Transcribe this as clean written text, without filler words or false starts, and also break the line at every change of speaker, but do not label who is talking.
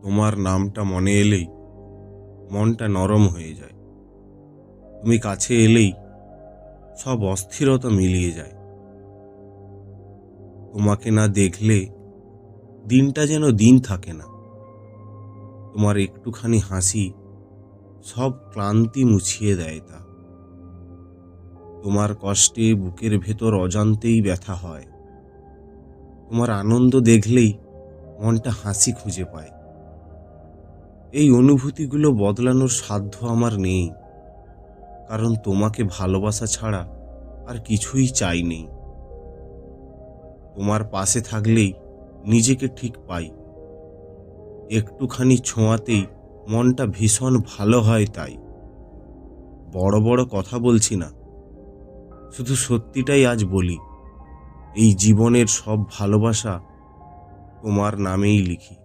তোমার নামটা মনে এলেই মনটা নরম হয়ে যায়। তুমি কাছে এলেই সব অস্থিরতা মিলিয়ে যায়। তোমাকে না দেখলে দিনটা যেন দিন থাকে না। তোমার একটুখানি হাসি সব ক্লান্তি মুছিয়ে দেয় তা। তোমার কষ্টে বুকের ভেতর অজান্তেই ব্যথা হয়। তোমার আনন্দ দেখলেই মনটা হাসি খুঁজে পায়। এই অনুভূতিগুলো বদলানোর সাধ্য আমার নেই, কারণ তোমাকে ভালোবাসা ছাড়া আর কিছুই চাই নেই। তোমার পাশে থাকলেই নিজেকে ঠিক পাই। একটুখানি ছোঁয়াতেই মনটা ভীষণ ভালো হয় তাই। বড় বড় কথা বলছি না, শুধু সত্যিটাই আজ বলি। এই জীবনের সব ভালোবাসা তোমার নামেই লিখি।